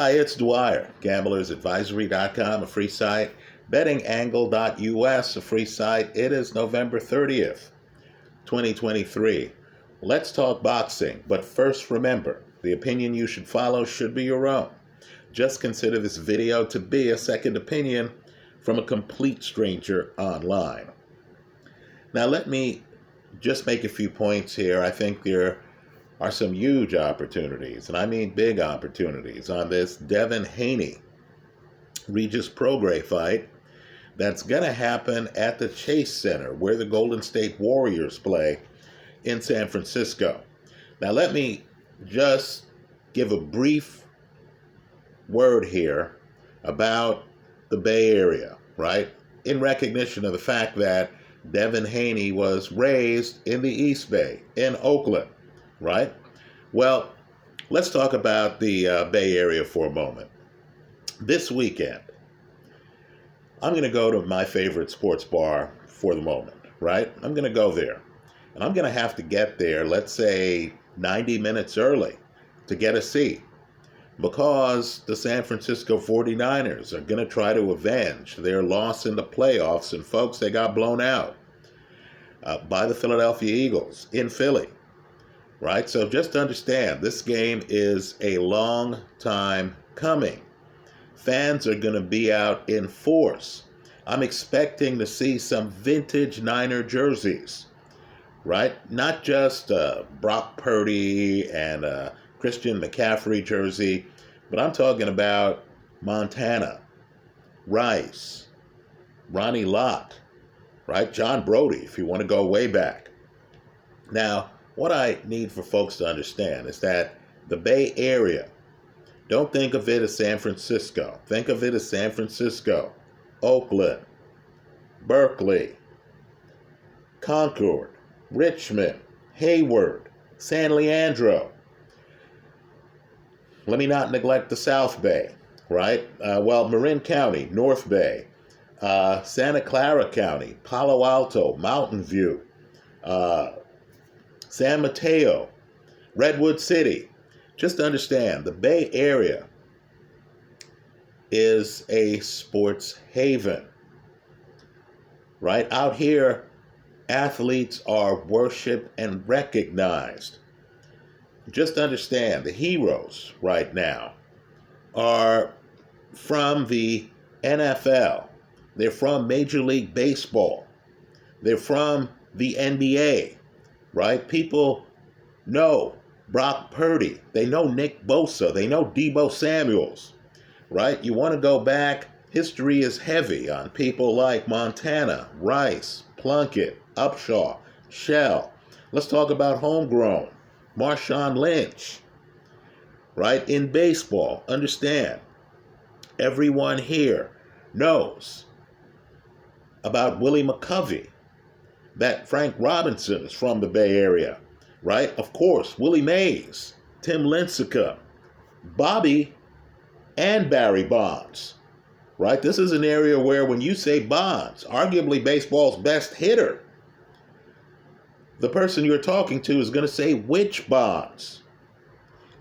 Hi, it's Dwyer, gamblersadvisory.com, a free site, bettingangle.us, a free site. It is November 30th, 2023. Let's talk boxing, but first remember, the opinion you should follow should be your own. Just consider this video to be a second opinion from a complete stranger online. Now let me just make a few points here. I think there are some huge opportunities, and I mean big opportunities, on this Devin Haney Regis Prograis fight that's going to happen at the Chase Center, where the Golden State Warriors play in San Francisco. Now let me just give a brief word here about the Bay Area, right? In recognition of the fact that Devin Haney was raised in the East Bay, in Oakland, right? Well, let's talk about the Bay Area for a moment. This weekend, I'm going to go to my favorite sports bar for the moment, right? I'm going to go there. And I'm going to have to get there, let's say, 90 minutes early to get a seat, because the San Francisco 49ers are going to try to avenge their loss in the playoffs. And folks, they got blown out by the Philadelphia Eagles in Philly, right? So just understand, this game is a long time coming. Fans are going to be out in force. I'm expecting to see some vintage Niner jerseys, right? Not just Brock Purdy and Christian McCaffrey jersey, but I'm talking about Montana, Rice, Ronnie Lott, right? John Brody, if you want to go way back. Now, what I need for folks to understand is that the Bay Area, don't think of it as San Francisco. Think of it as San Francisco, Oakland, Berkeley, Concord, Richmond, Hayward, San Leandro. Let me not neglect the South Bay, right? Marin County, North Bay, Santa Clara County, Palo Alto, Mountain View, San Mateo, Redwood City. Just understand, the Bay Area is a sports haven, right? Out here, athletes are worshiped and recognized. Just understand, the heroes right now are from the NFL. They're from Major League Baseball. They're from the NBA, right? People know Brock Purdy. They know Nick Bosa. They know Deebo Samuels, right? You want to go back, history is heavy on people like Montana, Rice, Plunkett, Upshaw, Shell. Let's talk about homegrown. Marshawn Lynch, right? In baseball, understand, everyone here knows about Willie McCovey, that Frank Robinson is from the Bay Area, right? Of course, Willie Mays, Tim Lincecum, Bobby and Barry Bonds, right? This is an area where when you say Bonds, arguably baseball's best hitter, the person you're talking to is going to say, which Bonds?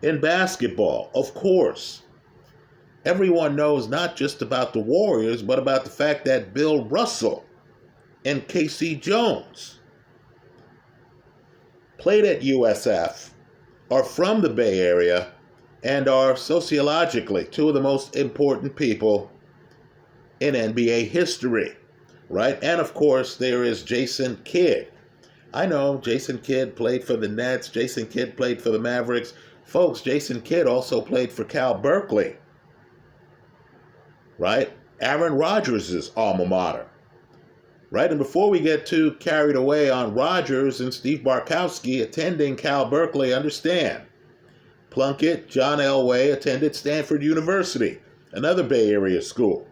In basketball, of course, everyone knows not just about the Warriors, but about the fact that Bill Russell and Casey Jones played at USF, are from the Bay Area, and are sociologically two of the most important people in NBA history, right? And of course, there is Jason Kidd. I know Jason Kidd played for the Nets. Jason Kidd played for the Mavericks. Folks, Jason Kidd also played for Cal Berkeley, right? Aaron Rodgers' alma mater, right? And before we get too carried away on Rodgers and Steve Barkowski attending Cal Berkeley, understand, Plunkett, John Elway attended Stanford University, another Bay Area school.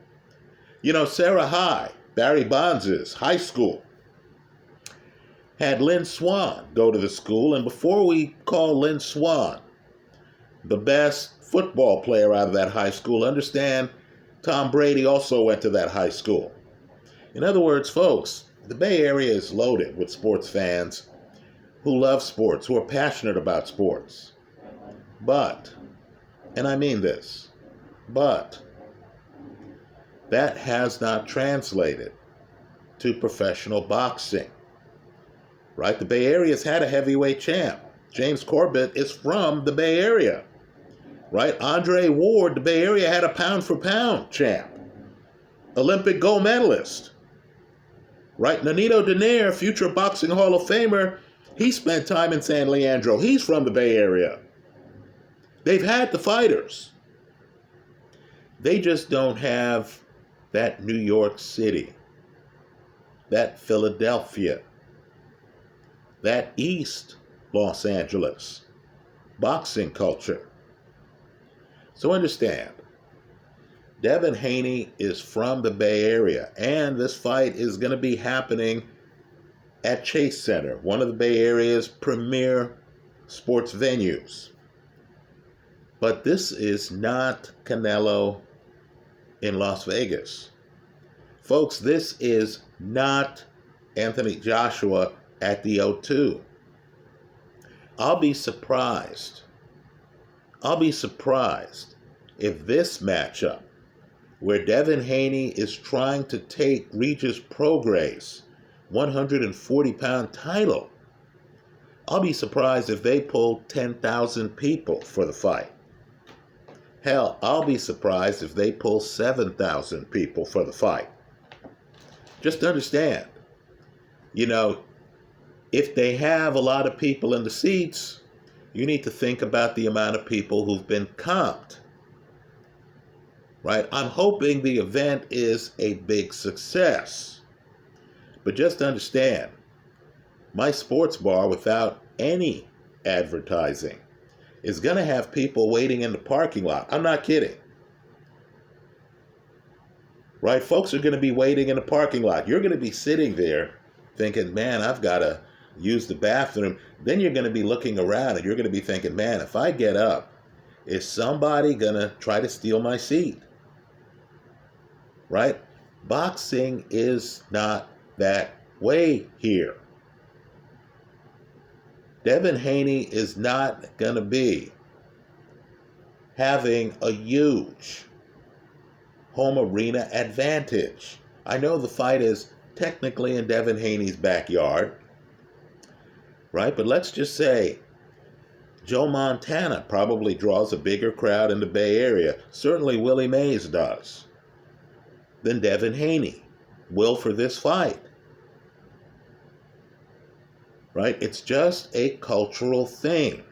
You know, Sarah High, Barry Bonds' high school, had Lynn Swann go to the school. And before we call Lynn Swann the best football player out of that high school, understand Tom Brady also went to that high school. In other words, folks, the Bay Area is loaded with sports fans who love sports, who are passionate about sports. But, and I mean this, But that has not translated to professional boxing, right? The Bay Area's had a heavyweight champ. James Corbett is from the Bay Area, right? Andre Ward, the Bay Area had a pound-for-pound champ, Olympic gold medalist, right? Nonito Donaire, future boxing Hall of Famer, he spent time in San Leandro. He's from the Bay Area. They've had the fighters. They just don't have that New York City, that Philadelphia, that East Los Angeles boxing culture. So understand, Devin Haney is from the Bay Area, and this fight is going to be happening at Chase Center, one of the Bay Area's premier sports venues. But this is not Canelo in Las Vegas. Folks, this is not Anthony Joshua at the O2. I'll be surprised if this matchup, where Devin Haney is trying to take Regis Prograis' 140-pound title, I'll be surprised if they pull 10,000 people for the fight. Hell, I'll be surprised if they pull 7,000 people for the fight. Just understand, if they have a lot of people in the seats, you need to think about the amount of people who've been comped. Right? I'm hoping the event is a big success. But just understand, my sports bar without any advertising is going to have people waiting in the parking lot. I'm not kidding. Right? Folks are going to be waiting in the parking lot. You're going to be sitting there thinking, man, I've got to use the bathroom. Then you're going to be looking around and you're going to be thinking, man, if I get up, is somebody going to try to steal my seat? Right? Boxing is not that way here. Devin Haney is not going to be having a huge home arena advantage. I know the fight is technically in Devin Haney's backyard, right? But let's just say Joe Montana probably draws a bigger crowd in the Bay Area. Certainly Willie Mays does. Than Devin Haney will for this fight. Right? It's just a cultural thing.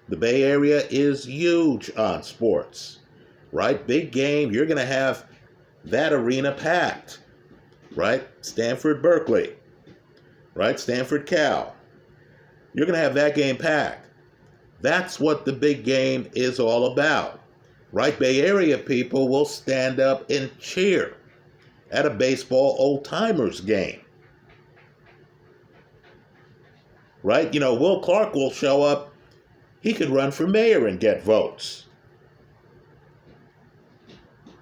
The Bay Area is huge on sports. Right? Big game. You're going to have that arena packed. Right? Stanford, Berkeley. Right? Stanford, Cal. You're going to have that game packed. That's what the big game is all about. Right? Bay Area people will stand up and cheer at a baseball old-timers game. Right? Will Clark will show up. He could run for mayor and get votes.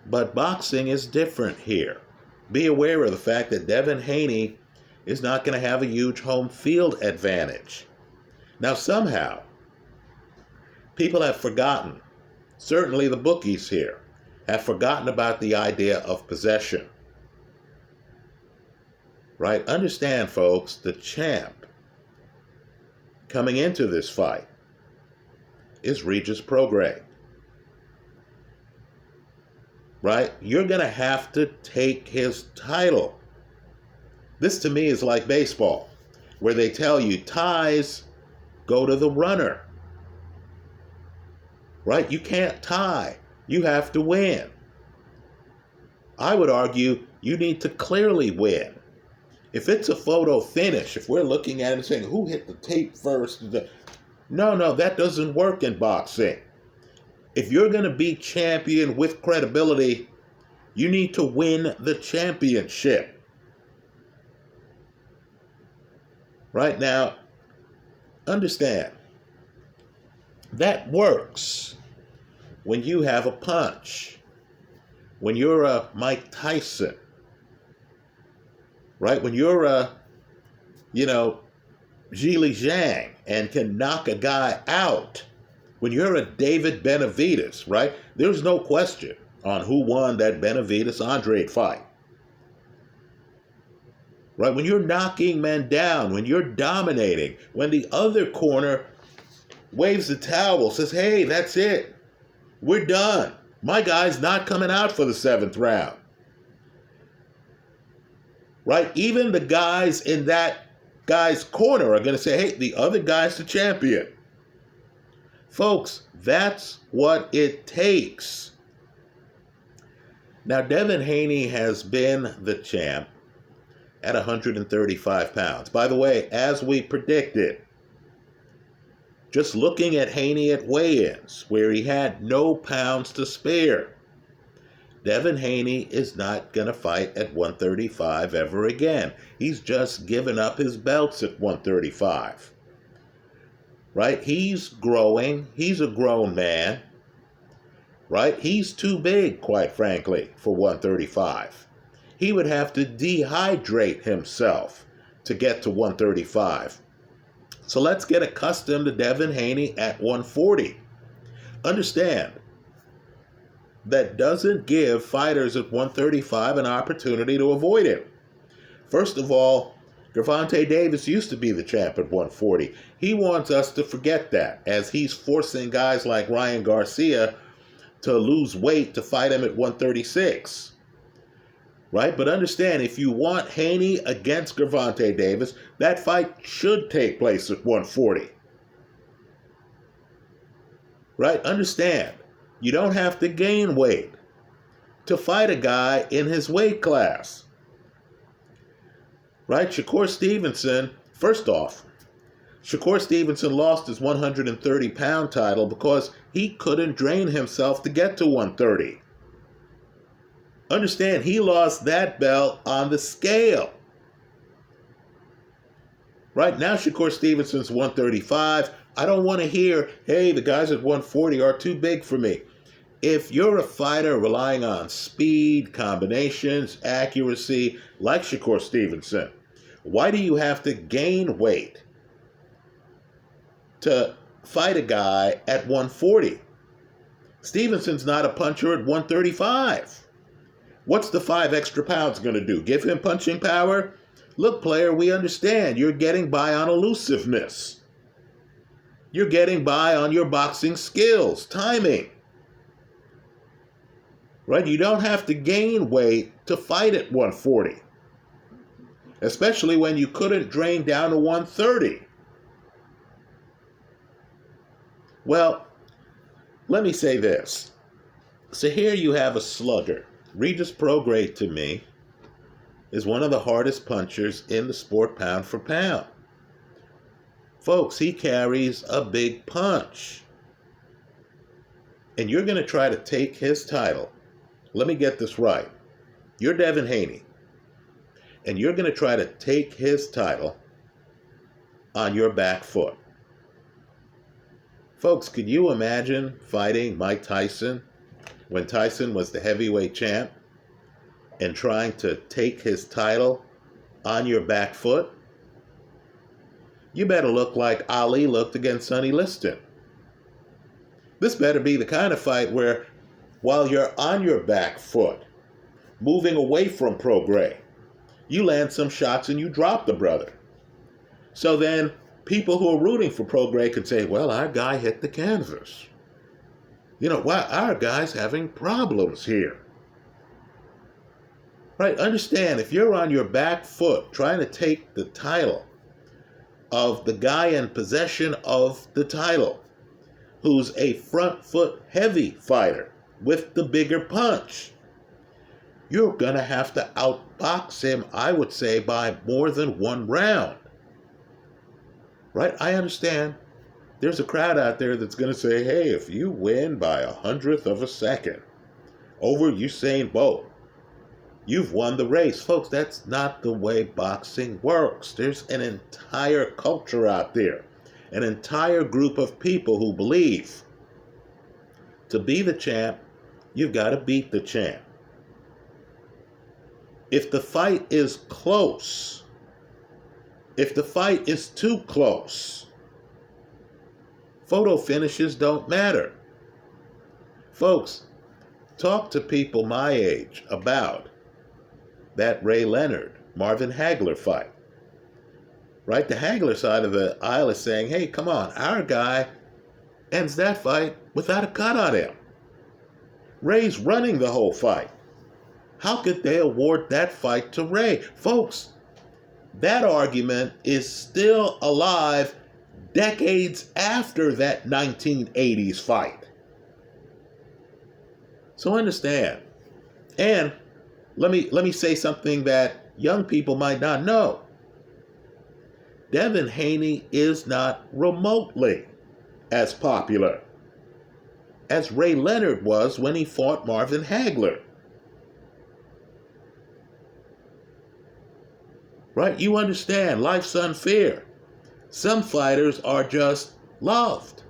But boxing is different here. Be aware of the fact that Devin Haney is not going to have a huge home field advantage. Now, somehow, people have forgotten, certainly the bookies here, have forgotten about the idea of possession. Right? Understand, folks, the champ coming into this fight is Regis Prograis. Right? You're going to have to take his title. This to me is like baseball, where they tell you ties go to the runner. Right? You can't tie. You have to win. I would argue you need to clearly win. If it's a photo finish, if we're looking at it and saying, who hit the tape first? No, that doesn't work in boxing. If you're going to be champion with credibility, you need to win the championship. Right now, understand, that works when you have a punch, when you're a Mike Tyson, right? When you're a, Zhili Zhang and can knock a guy out. When you're a David Benavidez, right? There's no question. on who won that Benavidez-Andrade fight. Right? When you're knocking men down, when you're dominating, when the other corner waves the towel, says, hey, that's it. We're done. My guy's not coming out for the 7th round. Right? Even the guys in that guy's corner are going to say, hey, the other guy's the champion. Folks, that's what it takes. Now, Devin Haney has been the champ at 135 pounds. By the way, as we predicted, just looking at Haney at weigh-ins, where he had no pounds to spare, Devin Haney is not going to fight at 135 ever again. He's just given up his belts at 135. Right? He's growing. He's a grown man. Right? He's too big, quite frankly, for 135. He would have to dehydrate himself to get to 135. So let's get accustomed to Devin Haney at 140. Understand, that doesn't give fighters at 135 an opportunity to avoid him. First of all, Gervonta Davis used to be the champ at 140. He wants us to forget that, as he's forcing guys like Ryan Garcia to lose weight to fight him at 136. Right? But understand, if you want Haney against Gervonta Davis, that fight should take place at 140. Right? Understand, you don't have to gain weight to fight a guy in his weight class. Right? Shakur Stevenson, first off, Shakur Stevenson lost his 130-pound title because he couldn't drain himself to get to 130. Understand, he lost that belt on the scale. Right now, Shakur Stevenson's 135. I don't want to hear, hey, the guys at 140 are too big for me. If you're a fighter relying on speed, combinations, accuracy, like Shakur Stevenson, why do you have to gain weight to fight a guy at 140? Stevenson's not a puncher at 135. What's the 5 extra pounds going to do? Give him punching power? Look, player, we understand you're getting by on elusiveness. You're getting by on your boxing skills, timing. Right? You don't have to gain weight to fight at 140. Especially when you couldn't drain down to 130. Well, let me say this. So here you have a slugger. Regis Prograis, to me, is one of the hardest punchers in the sport pound for pound. Folks, he carries a big punch. And you're going to try to take his title. Let me get this right. You're Devin Haney. And you're going to try to take his title on your back foot. Folks, could you imagine fighting Mike Tyson when Tyson was the heavyweight champ and trying to take his title on your back foot? You better look like Ali looked against Sonny Liston. This better be the kind of fight where, while you're on your back foot, moving away from Prograis, you land some shots and you drop the brother. So then people who are rooting for Prograis could say, well, our guy hit the canvas. You know, wow, our guy's having problems here. Right? Understand, if you're on your back foot trying to take the title of the guy in possession of the title, who's a front foot heavy fighter with the bigger punch, you're going to have to outbox him, I would say, by more than one round. Right? I understand. There's a crowd out there that's going to say, hey, if you win by 100th of a second over Usain Bolt, you've won the race. Folks, that's not the way boxing works. There's an entire culture out there, an entire group of people who believe to be the champ, you've got to beat the champ. If the fight is close, if the fight is too close, photo finishes don't matter. Folks, Talk to people my age about that Ray Leonard, Marvin Hagler fight. Right? The Hagler side of the aisle is saying, hey, come on, our guy ends that fight without a cut on him. Ray's running the whole fight. How could they award that fight to Ray? Folks, that argument is still alive decades after that 1980s fight. So understand. And let me say something that young people might not know. Devin Haney is not remotely as popular as Ray Leonard was when he fought Marvin Hagler. Right? You understand, life's unfair. Some fighters are just loved.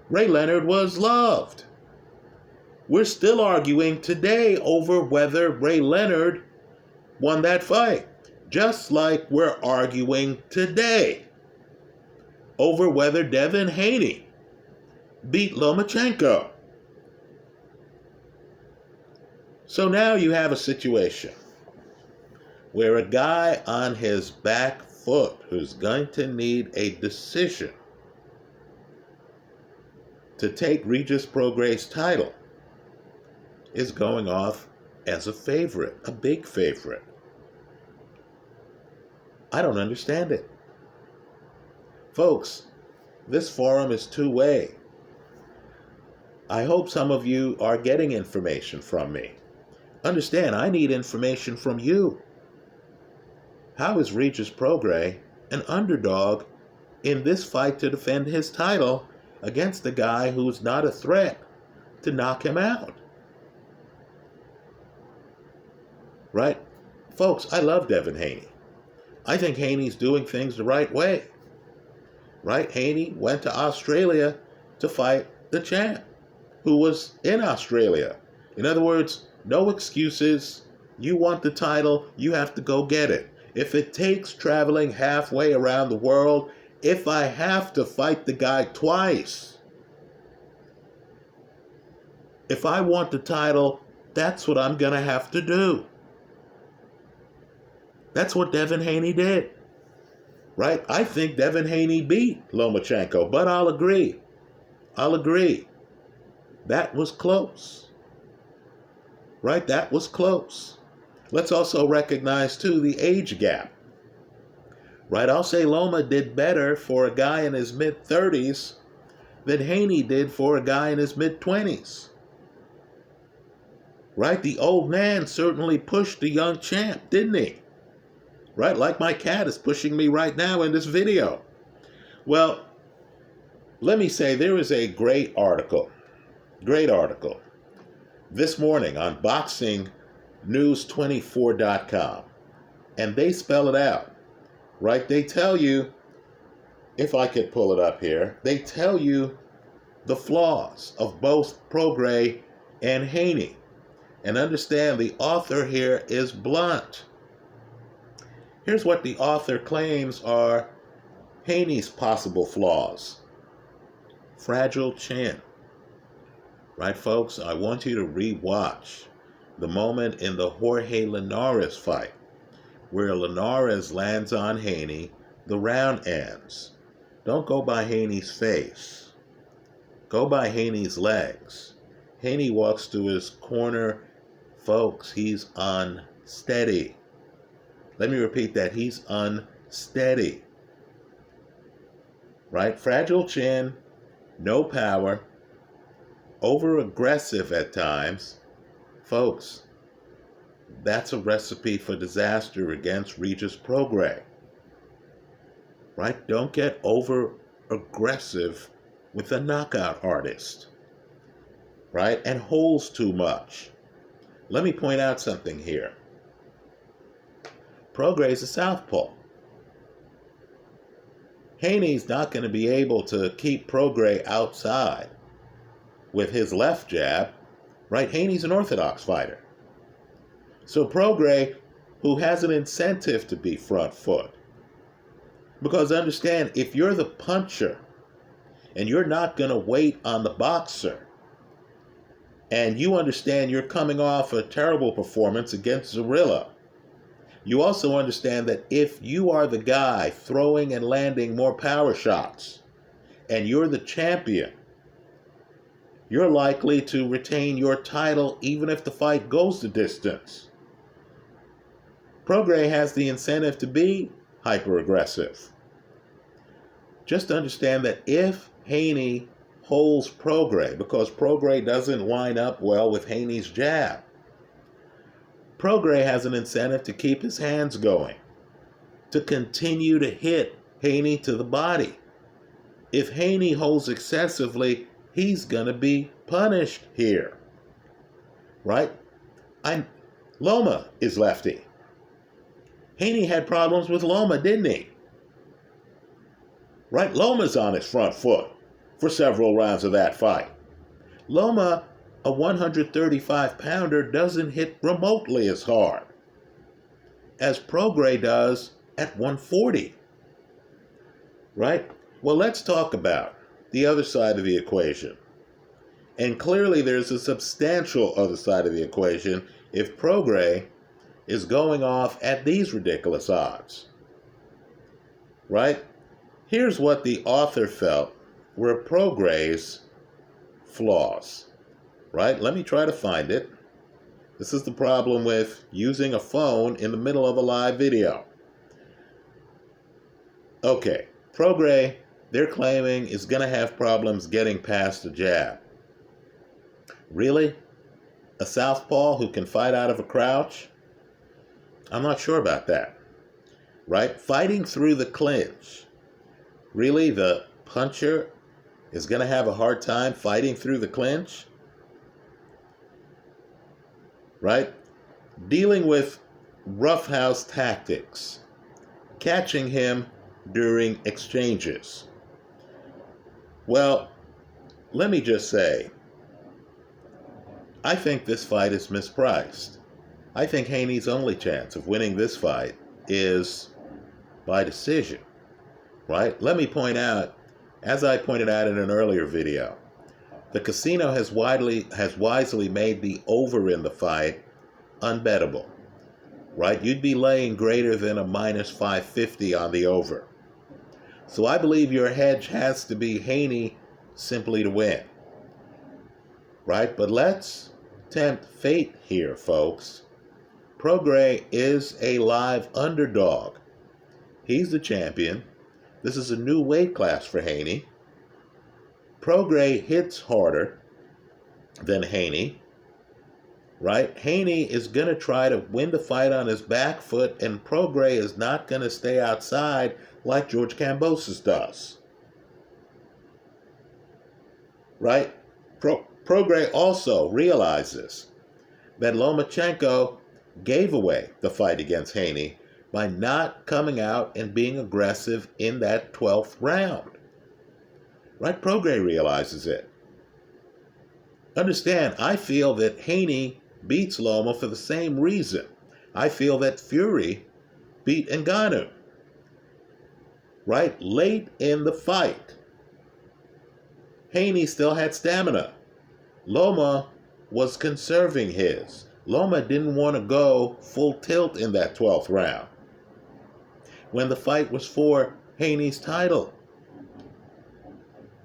Ray Leonard was loved. We're still arguing today over whether Ray Leonard won that fight. Just like we're arguing today over whether Devin Haney beat Lomachenko. So now you have a situation where a guy on his back foot who's going to need a decision to take Regis Prograis' title is going off as a favorite, a big favorite. I don't understand it. Folks, this forum is two-way. I hope some of you are getting information from me. Understand, I need information from you. How is Regis Prograis an underdog in this fight to defend his title against a guy who's not a threat to knock him out? Right? Folks, I love Devin Haney. I think Haney's doing things the right way. Right? Haney went to Australia to fight the champ who was in Australia. In other words, no excuses. You want the title, you have to go get it. If it takes traveling halfway around the world, if I have to fight the guy twice, if I want the title, that's what I'm going to have to do. That's what Devin Haney did. Right? I think Devin Haney beat Lomachenko, but I'll agree. That was close. Right? That was close. Let's also recognize, too, the age gap. Right? I'll say Loma did better for a guy in his mid-30s than Haney did for a guy in his mid-20s. Right? The old man certainly pushed the young champ, didn't he? Right? Like my cat is pushing me right now in this video. Well, let me say there is a great article this morning on boxingnews24.com, and they spell it out. Right? They tell you, if I could pull it up here, they tell you the flaws of both Prograis and Haney. And understand, the author here is blunt. Here's what the author claims are Haney's possible flaws. Fragile chin. Right, folks? I want you to rewatch the moment in the Jorge Linares fight where Linares lands on Haney, the round ends. Don't go by Haney's face. Go by Haney's legs. Haney walks to his corner. Folks, he's unsteady. Let me repeat that. He's unsteady. Right? Fragile chin, no power, over-aggressive at times. Folks, that's a recipe for disaster against Regis Prograis. Right? Don't get over-aggressive with a knockout artist. Right? And holds too much. Let me point out something here. Prograis is a southpaw. Haney's not going to be able to keep Prograis outside with his left jab. Right? Haney's an orthodox fighter. So Prograis, who has an incentive to be front foot, because understand, if you're the puncher, and you're not going to wait on the boxer, And you understand you're coming off a terrible performance against Zorilla. You also understand that if you are the guy throwing and landing more power shots, and you're the champion, you're likely to retain your title even if the fight goes the distance. Prograis has the incentive to be hyper-aggressive. Just understand that if Haney holds Prograis, because Prograis doesn't line up well with Haney's jab, Prograis has an incentive to keep his hands going, to continue to hit Haney to the body. If Haney holds excessively, he's going to be punished here. Right? Loma is lefty. Haney had problems with Loma, didn't he? Right? Loma's on his front foot for several rounds of that fight. Loma, a 135-pounder, doesn't hit remotely as hard as Prograis does at 140. Right? Well, let's talk about the other side of the equation. And clearly there's a substantial other side of the equation if Prograis is going off at these ridiculous odds. Right? Here's what the author felt were Prograis' flaws. Right? Let me try to find it. This is the problem with using a phone in the middle of a live video. Okay, Prograis, they're claiming, is going to have problems getting past the jab. Really? A southpaw who can fight out of a crouch? I'm not sure about that. Right? Fighting through the clinch. Really? The puncher is going to have a hard time fighting through the clinch? Right? Dealing with roughhouse tactics. Catching him during exchanges. Well, let me just say, I think this fight is mispriced. I think Haney's only chance of winning this fight is by decision. Right? Let me point out, as I pointed out in an earlier video, the casino has wisely made the over in the fight unbettable. Right? You'd be laying greater than a minus 550 on the over. So I believe your hedge has to be Haney simply to win. Right? But let's tempt fate here, folks. Prograis is a live underdog. He's the champion. This is a new weight class for Haney. Prograis hits harder than Haney. Right? Haney is going to try to win the fight on his back foot, and Prograis is not going to stay outside like George Kambosos does. Right? Prograis also realizes that Lomachenko gave away the fight against Haney by not coming out and being aggressive in that 12th round. Right? Prograis realizes it. Understand, I feel that Haney beats Loma for the same reason I feel that Fury beat Ngannou. Right? Late in the fight, Haney still had stamina. Loma was conserving his. Loma didn't want to go full tilt in that 12th round when the fight was for Haney's title.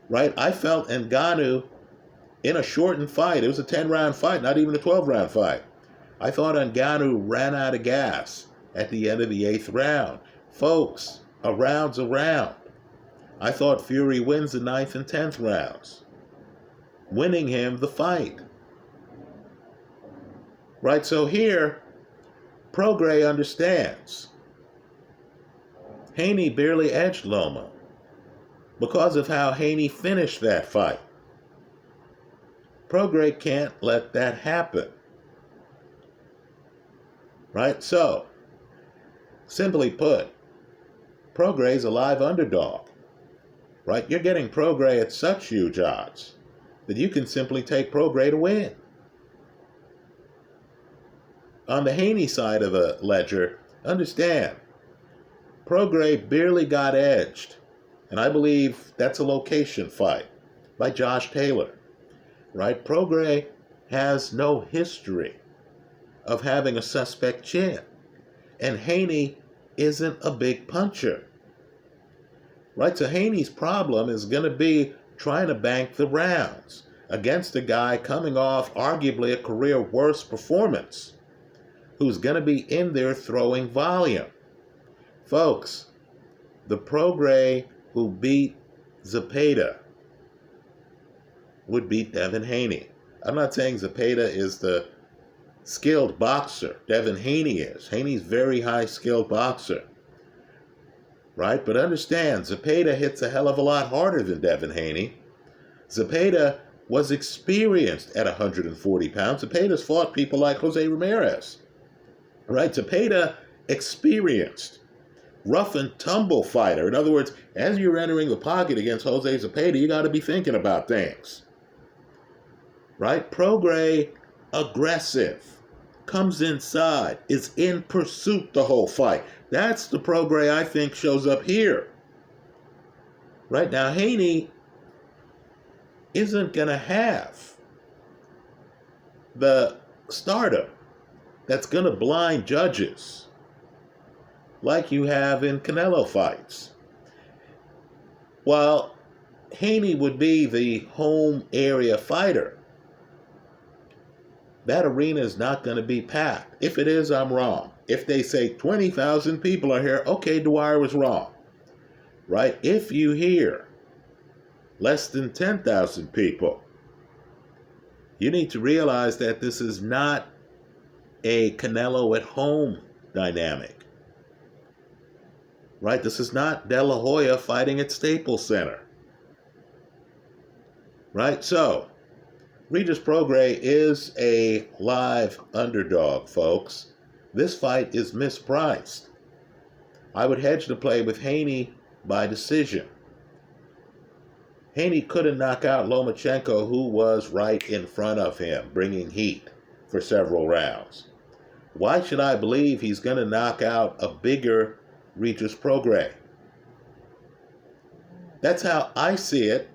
Right? I felt Ngannou in a shortened fight. It was a 10-round fight, not even a 12-round fight. I thought Ngannou ran out of gas at the end of the 8th round. Folks, a round's a round. I thought Fury wins the 9th and 10th rounds, winning him the fight. Right, so here, Prograis understands. Haney barely edged Loma because of how Haney finished that fight. Prograis can't let that happen. Right, so, simply put, Prograis is a live underdog. Right, you're getting Prograis at such huge odds that you can simply take Prograis to win. On the Haney side of the ledger, understand, Prograis barely got edged, and I believe that's a location fight by Josh Taylor. Right? Prograis has no history of having a suspect chin. And Haney isn't a big puncher. Right? So Haney's problem is going to be trying to bank the rounds against a guy coming off arguably a career worst performance who's going to be in there throwing volume. Folks, the Prograis who beat Zepeda would beat Devin Haney. I'm not saying Zepeda is the skilled boxer. Devin Haney is. Haney's very high skilled boxer. Right? But understand, Zepeda hits a hell of a lot harder than Devin Haney. Zepeda was experienced at 140 pounds. Zepeda's fought people like Jose Ramirez. Right? Zepeda experienced. Rough and tumble fighter. In other words, as you're entering the pocket against Jose Zepeda, you got to be thinking about things. Right? Prograis, aggressive, comes inside, is in pursuit the whole fight. That's the Prograis I think shows up here. Right now, Haney isn't going to have the stardom that's going to blind judges like you have in Canelo fights. While Haney would be the home area fighter, that arena is not going to be packed. If it is, I'm wrong. If they say 20,000 people are here, okay, Dwyer was wrong. Right? If you hear less than 10,000 people, you need to realize that this is not a Canelo at home dynamic. Right? This is not De La Hoya fighting at Staples Center. Right? So, Regis Prograis is a live underdog, folks. This fight is mispriced. I would hedge the play with Haney by decision. Haney couldn't knock out Lomachenko, who was right in front of him, bringing heat for several rounds. Why should I believe he's going to knock out a bigger Regis Prograis? That's how I see it.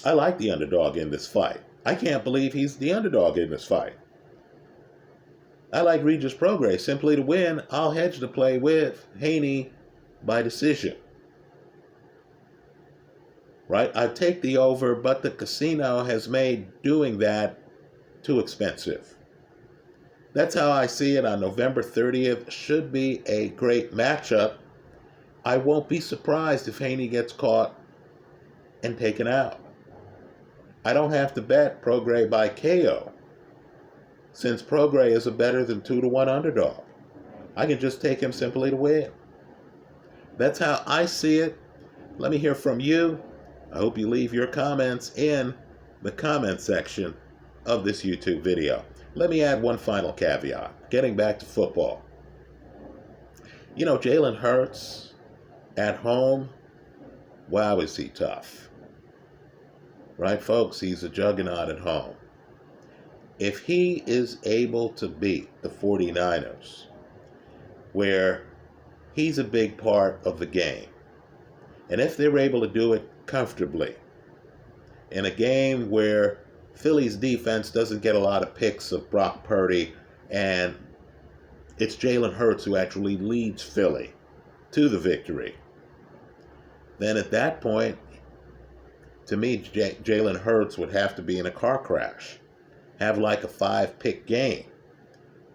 I like the underdog in this fight. I can't believe he's the underdog in this fight. I like Regis Prograis. Simply to win, I'll hedge the play with Haney by decision. Right? I take the over, but the casino has made doing that too expensive. That's how I see it on November 30th. Should be a great matchup. I won't be surprised if Haney gets caught and taken out. I don't have to bet Prograis by KO, since Prograis is a better than 2-1 underdog. I can just take him simply to win. That's how I see it. Let me hear from you. I hope you leave your comments in the comment section of this YouTube video. Let me add one final caveat. Getting back to football. You know, Jalen Hurts at home, wow, is he tough. Right, folks? He's a juggernaut at home. If he is able to beat the 49ers, where he's a big part of the game, and if they're able to do it comfortably, in a game where Philly's defense doesn't get a lot of picks of Brock Purdy, and it's Jalen Hurts who actually leads Philly to the victory, then at that point, to me, Jalen Hurts would have to be in a car crash, have like a 5-pick game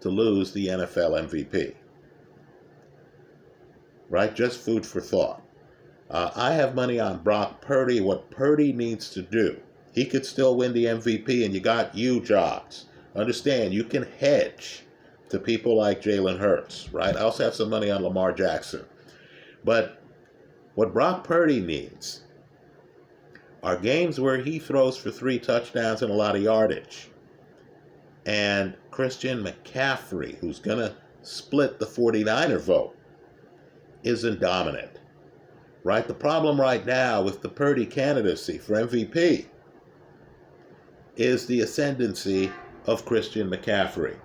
to lose the NFL MVP. Right? Just food for thought. I have money on Brock Purdy. What Purdy needs to do, he could still win the MVP, and you got huge odds. Understand, you can hedge to people like Jalen Hurts, right? I also have some money on Lamar Jackson. But what Brock Purdy needs are games where he throws for 3 touchdowns and a lot of yardage. And Christian McCaffrey, who's going to split the 49er vote, isn't dominant. Right? The problem right now with the Purdy candidacy for MVP is the ascendancy of Christian McCaffrey.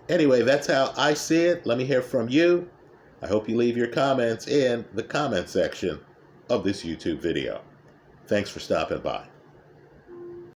Anyway, that's how I see it. Let me hear from you. I hope you leave your comments in the comment section of this YouTube video. Thanks for stopping by.